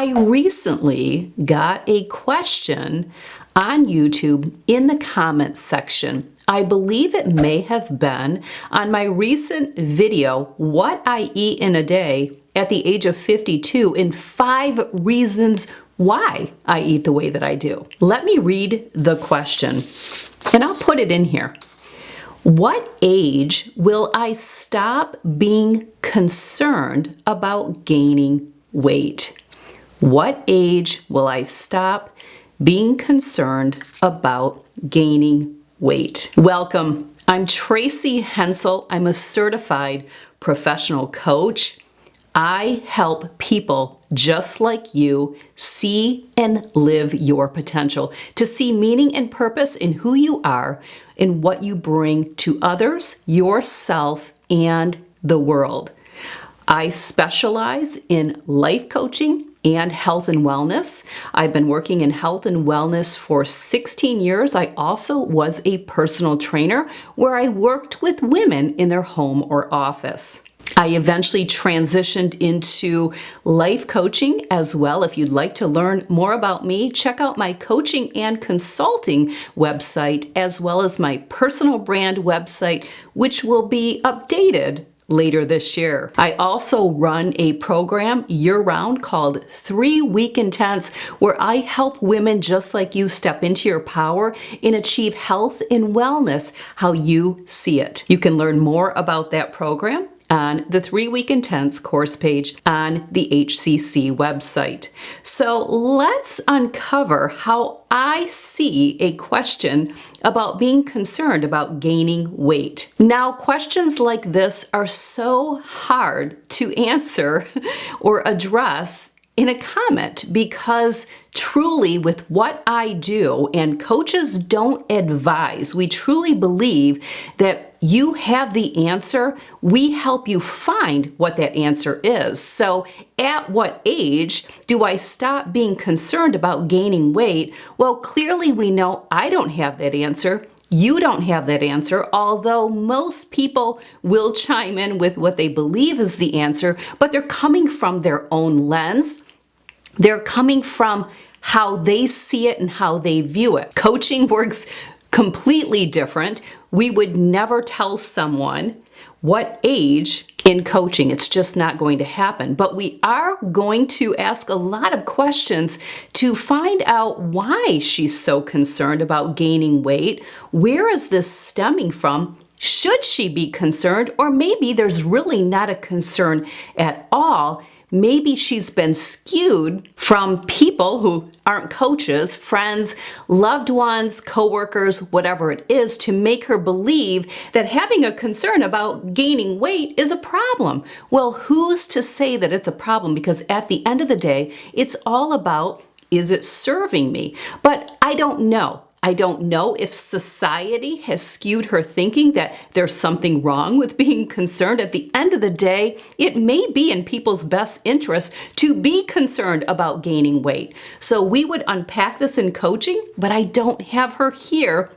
I recently got a question on YouTube in the comments section. I believe it may have been on my recent video, What I Eat in a Day at the age of 52 and 5 reasons why I eat the way that I do. Let me read the question, and I'll put it in here. What age will I stop being concerned about gaining weight? What age will I stop being concerned about gaining weight? Welcome. I'm Tracy Hensel. I'm a certified professional coach. I help people just like you see and live your potential, to see meaning and purpose in who you are and what you bring to others, yourself, and the world. I specialize in life coaching and health and wellness. I've been working in health and wellness for 16 years. I also was a personal trainer where I worked with women in their home or office. I eventually transitioned into life coaching as well. If you'd like to learn more about me, check out my coaching and consulting website, as well as my personal brand website, which will be updated later this year. I also run a program year-round called 3 Week Intense, where I help women just like you step into your power and achieve health and wellness how you see it. You can learn more about that program on the 3 Week Intense course page on the HCC website. So let's uncover how I see a question about being concerned about gaining weight. Now, questions like this are so hard to answer or address in a comment because truly with what I do, and coaches don't advise, we truly believe that you have the answer. We help you find what that answer is. So at what age do I stop being concerned about gaining weight? Well, clearly we know I don't have that answer. You don't have that answer, although most people will chime in with what they believe is the answer, but they're coming from their own lens. They're coming from how they see it and how they view it. Coaching works completely different. We would never tell someone what age in coaching. It's just not going to happen. But we are going to ask a lot of questions to find out why she's so concerned about gaining weight. Where is this stemming from? Should she be concerned? Or maybe there's really not a concern at all. Maybe she's been skewed from people who aren't coaches, friends, loved ones, coworkers, whatever it is, to make her believe that having a concern about gaining weight is a problem. Well, who's to say that it's a problem? Because at the end of the day, it's all about, is it serving me? But I don't know. I don't know if society has skewed her thinking that there's something wrong with being concerned. At the end of the day, it may be in people's best interest to be concerned about gaining weight. So we would unpack this in coaching, but I don't have her here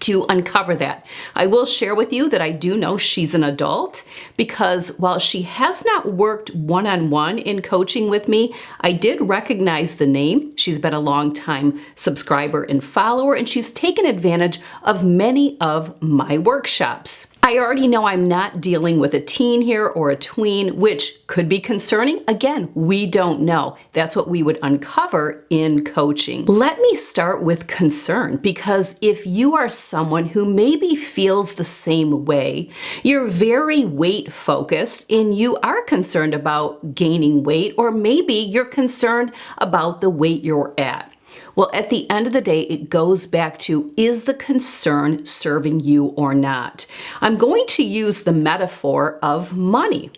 to uncover that. I will share with you that I do know she's an adult, because while she has not worked one-on-one in coaching with me, I did recognize the name. She's been a long-time subscriber and follower, and she's taken advantage of many of my workshops. I already know I'm not dealing with a teen here or a tween, which could be concerning. Again, we don't know. That's what we would uncover in coaching. Let me start with concern, because if you are someone who maybe feels the same way, you're very weight focused and you are concerned about gaining weight, or maybe you're concerned about the weight you're at. Well, at the end of the day, it goes back to, is the concern serving you or not? I'm going to use the metaphor of money.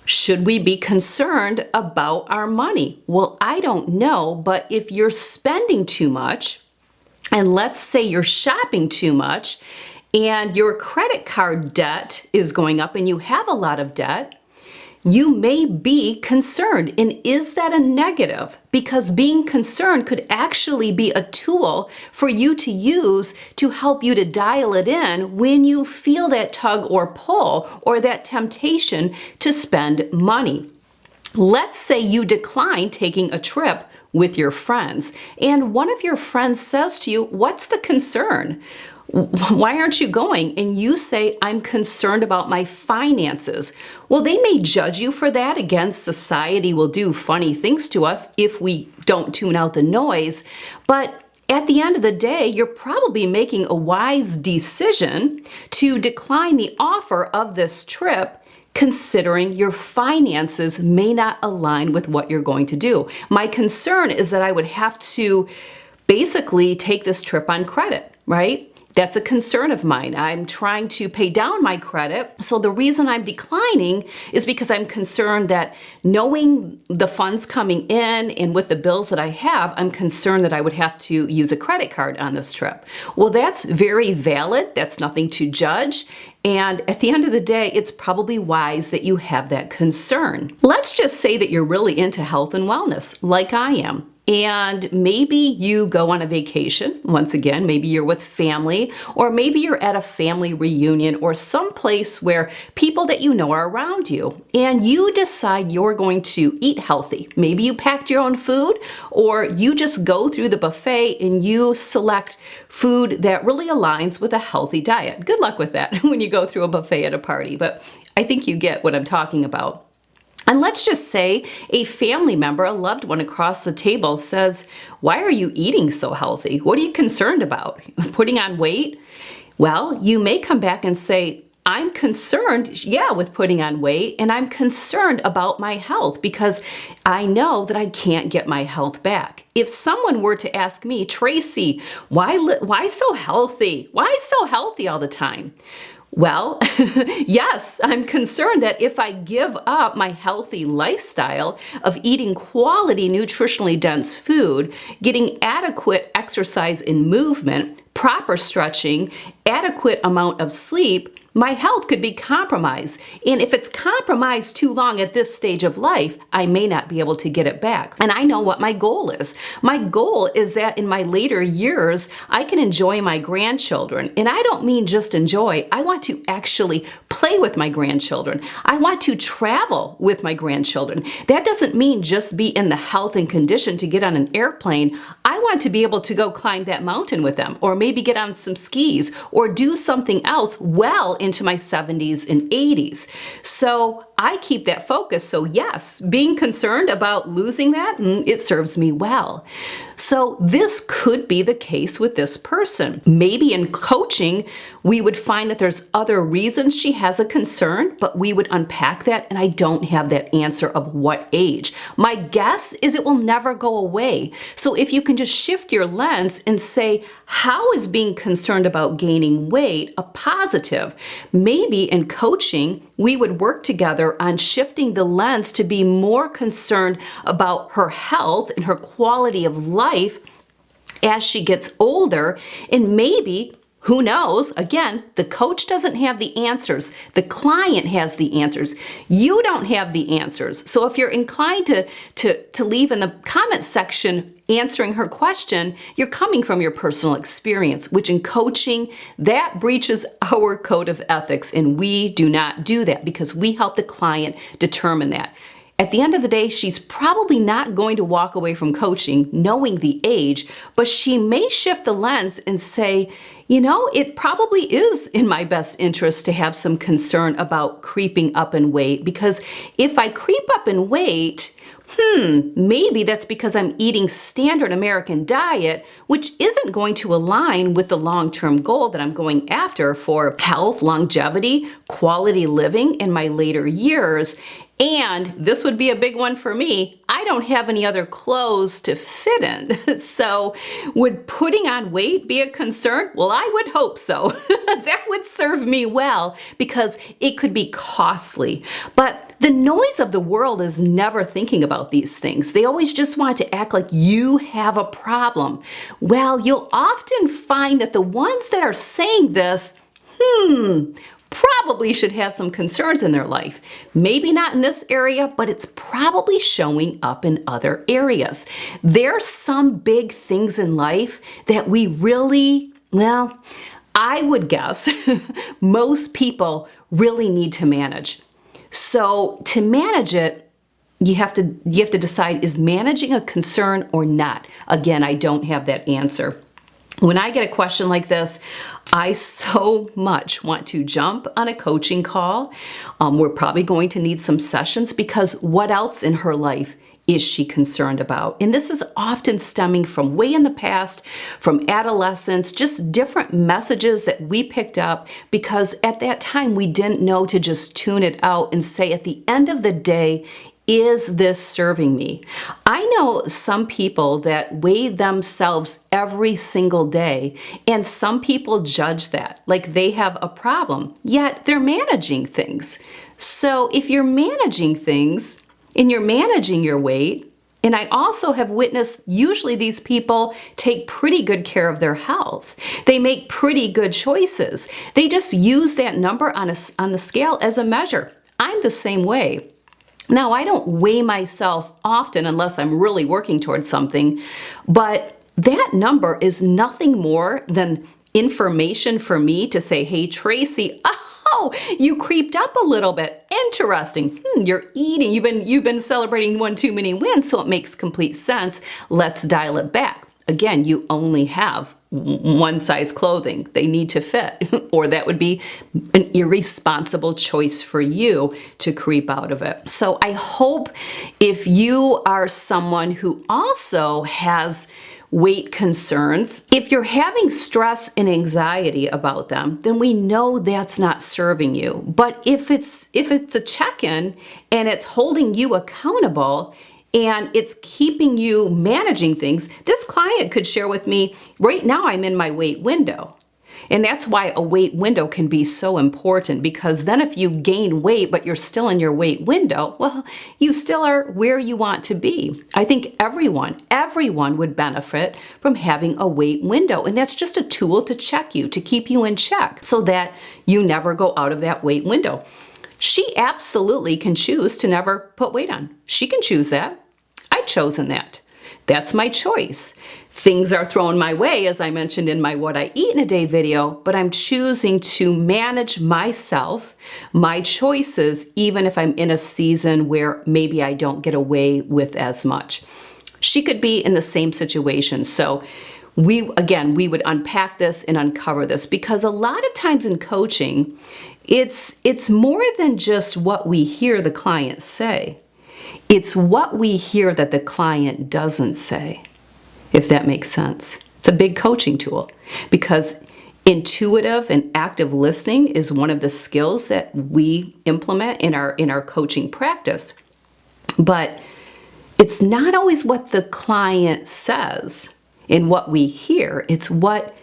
Should we be concerned about our money? Well, I don't know, but if you're spending too much, and let's say you're shopping too much, and your credit card debt is going up and you have a lot of debt, you may be concerned. And is that a negative? Because being concerned could actually be a tool for you to use to help you to dial it in when you feel that tug or pull or that temptation to spend money. Let's say you decline taking a trip with your friends, and one of your friends says to you, "What's the concern? Why aren't you going?" And you say, "I'm concerned about my finances." Well, they may judge you for that. Again, society will do funny things to us if we don't tune out the noise. But at the end of the day, you're probably making a wise decision to decline the offer of this trip, considering your finances may not align with what you're going to do. My concern is that I would have to basically take this trip on credit, right? That's a concern of mine. I'm trying to pay down my credit. So the reason I'm declining is because I'm concerned that, knowing the funds coming in and with the bills that I have, I'm concerned that I would have to use a credit card on this trip. Well, that's very valid. That's nothing to judge. And at the end of the day, it's probably wise that you have that concern. Let's just say that you're really into health and wellness, like I am. And maybe you go on a vacation. Once again, maybe you're with family, or maybe you're at a family reunion or someplace where people that you know are around you, and you decide you're going to eat healthy. Maybe you packed your own food, or you just go through the buffet and you select food that really aligns with a healthy diet. Good luck with that when you go through a buffet at a party, but I think you get what I'm talking about. And let's just say a family member, a loved one across the table, says, "Why are you eating so healthy? What are you concerned about? Putting on weight?" Well, you may come back and say, "I'm concerned, yeah, with putting on weight, and I'm concerned about my health because I know that I can't get my health back." If someone were to ask me, "Tracy, why so healthy? Why so healthy all the time?" Well, yes, I'm concerned that if I give up my healthy lifestyle of eating quality, nutritionally dense food, getting adequate exercise and movement, proper stretching, adequate amount of sleep, my health could be compromised. And if it's compromised too long at this stage of life, I may not be able to get it back. And I know what my goal is. My goal is that in my later years, I can enjoy my grandchildren. And I don't mean just enjoy. I want to actually play with my grandchildren. I want to travel with my grandchildren. That doesn't mean just be in the health and condition to get on an airplane. I want to be able to go climb that mountain with them, or maybe get on some skis, or do something else well into my 70s and 80s. So I keep that focus. So yes, being concerned about losing that, it serves me well. So this could be the case with this person. Maybe in coaching, we would find that there's other reasons she has a concern, but we would unpack that, and I don't have that answer of what age. My guess is it will never go away. So if you can just shift your lens and say, how is being concerned about gaining weight a positive? Maybe in coaching, we would work together on shifting the lens to be more concerned about her health and her quality of life as she gets older. And maybe, who knows, again, the coach doesn't have the answers. The client has the answers. You don't have the answers. So if you're inclined to leave in the comment section answering her question, you're coming from your personal experience, which in coaching, that breaches our code of ethics, and we do not do that because we help the client determine that. At the end of the day, she's probably not going to walk away from coaching knowing the age, but she may shift the lens and say, you know, it probably is in my best interest to have some concern about creeping up in weight, because if I creep up in weight, maybe that's because I'm eating standard American diet, which isn't going to align with the long-term goal that I'm going after for health, longevity, quality living in my later years. And this would be a big one for me. I don't have any other clothes to fit in. So would putting on weight be a concern? Well, I would hope so. That would serve me well because it could be costly. But the noise of the world is never thinking about these things. They always just want to act like you have a problem. Well, you'll often find that the ones that are saying this, probably should have some concerns in their life. Maybe not in this area, but it's probably showing up in other areas. There's some big things in life that we really, well, I would guess most people really need to manage. So to manage it, you have to decide, is managing a concern or not? Again, I don't have that answer. When I get a question like this, I so much want to jump on a coaching call. We're probably going to need some sessions, because what else in her life is she concerned about? And this is often stemming from way in the past, from adolescence, just different messages that we picked up, because at that time we didn't know to just tune it out and say, at the end of the day, is this serving me? I know some people that weigh themselves every single day, and some people judge that like they have a problem, yet they're managing things. So if you're managing things and you're managing your weight, and I also have witnessed usually these people take pretty good care of their health. They make pretty good choices. They just use that number on the scale as a measure. I'm the same way. Now, I don't weigh myself often unless I'm really working towards something, but that number is nothing more than information for me to say, hey, Tracy, oh, you creeped up a little bit. Interesting. You're eating. You've been celebrating one too many wins, so it makes complete sense. Let's dial it back. Again, you only have one size clothing. They need to fit, or that would be an irresponsible choice for you to creep out of it. So I hope, if you are someone who also has weight concerns, if you're having stress and anxiety about them, then we know that's not serving you. But if it's a check-in and it's holding you accountable, and it's keeping you managing things, this client could share with me, right now I'm in my weight window. And that's why a weight window can be so important, because then if you gain weight but you're still in your weight window, well, you still are where you want to be. I think everyone would benefit from having a weight window. And that's just a tool to check you, to keep you in check, so that you never go out of that weight window. She absolutely can choose to never put weight on. She can choose that. I've chosen that. That's my choice. Things are thrown my way, as I mentioned in my What I Eat in a Day video, but I'm choosing to manage myself, my choices, even if I'm in a season where maybe I don't get away with as much. She could be in the same situation. So we would unpack this and uncover this, because a lot of times in coaching, it's more than just what we hear the client say. It's what we hear that the client doesn't say, if that makes sense. It's a big coaching tool, because intuitive and active listening is one of the skills that we implement in our coaching practice. But it's not always what the client says and what we hear. It's what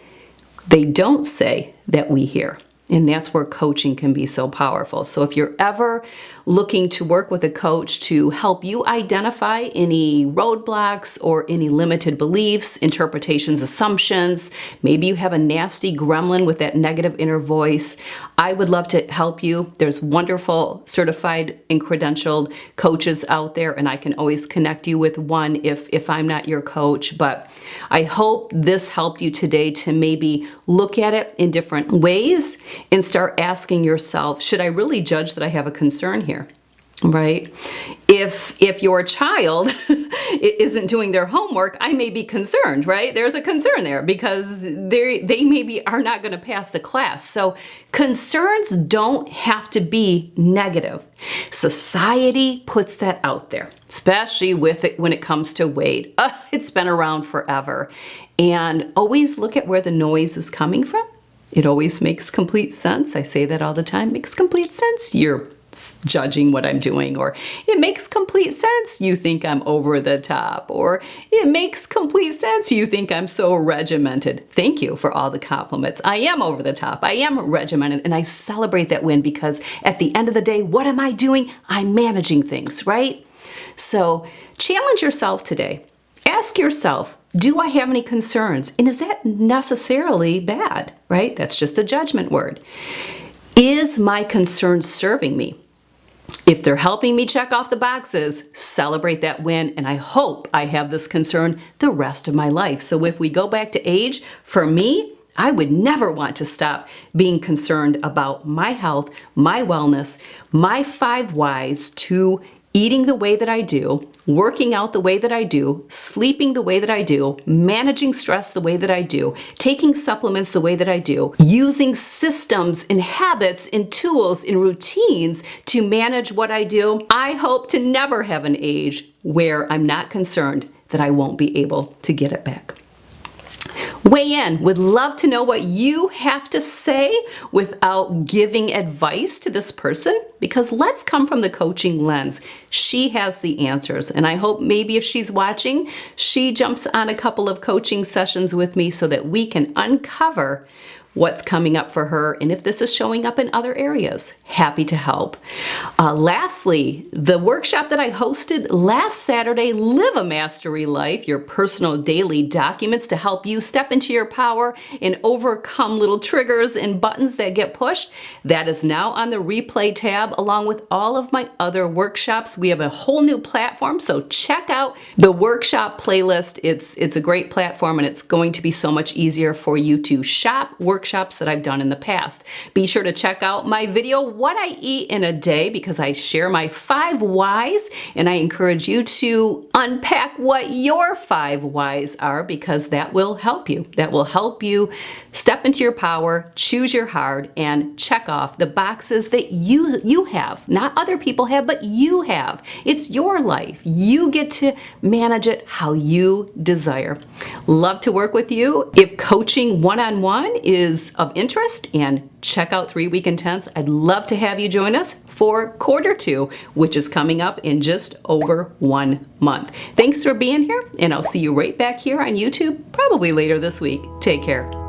they don't say that we hear. And that's where coaching can be so powerful. So if you're ever looking to work with a coach to help you identify any roadblocks or any limited beliefs, interpretations, assumptions, maybe you have a nasty gremlin with that negative inner voice, I would love to help you. There's wonderful certified and credentialed coaches out there, and I can always connect you with one if I'm not your coach. But I hope this helped you today to maybe look at it in different ways and start asking yourself, should I really judge that I have a concern here? Right? If your child isn't doing their homework, I may be concerned, right? There's a concern there, because they maybe are not going to pass the class. So concerns don't have to be negative. Society puts that out there, especially when it comes to weight. It's been around forever. And always look at where the noise is coming from. It always makes complete sense. I say that all the time. Makes complete sense. You're judging what I'm doing, or it makes complete sense. You think I'm over the top, or it makes complete sense. You think I'm so regimented. Thank you for all the compliments. I am over the top. I am regimented, and I celebrate that win, because at the end of the day, what am I doing? I'm managing things, right? So challenge yourself today. Ask yourself, do I have any concerns? And is that necessarily bad, right? That's just a judgment word. Is my concern serving me? If they're helping me check off the boxes, celebrate that win, and I hope I have this concern the rest of my life. So if we go back to age, for me, I would never want to stop being concerned about my health, my wellness, my 5 whys to eating the way that I do, working out the way that I do, sleeping the way that I do, managing stress the way that I do, taking supplements the way that I do, using systems and habits and tools and routines to manage what I do, I hope to never have an age where I'm not concerned that I won't be able to get it back. Weigh in. Would love to know what you have to say without giving advice to this person, because let's come from the coaching lens. She has the answers, and I hope maybe if she's watching, she jumps on a couple of coaching sessions with me so that we can uncover what's coming up for her, and if this is showing up in other areas, happy to help. Lastly, the workshop that I hosted last Saturday, Live a Mastery Life, your personal daily documents to help you step into your power and overcome little triggers and buttons that get pushed. That is now on the replay tab along with all of my other workshops. We have a whole new platform, so check out the workshop playlist. It's a great platform, and it's going to be so much easier for you to shop workshops that I've done in the past. Be sure to check out my video, What I Eat in a Day, because I share my 5 whys, and I encourage you to unpack what your 5 whys are, because that will help you. That will help you step into your power, choose your heart, and check off the boxes that you have. Not other people have, but you have. It's your life. You get to manage it how you desire. Love to work with you. If coaching one-on-one is of interest, and check out 3 Week Intense, I'd love to have you join us for Q2, which is coming up in just over 1 month. Thanks for being here, and I'll see you right back here on YouTube probably later this week. Take care.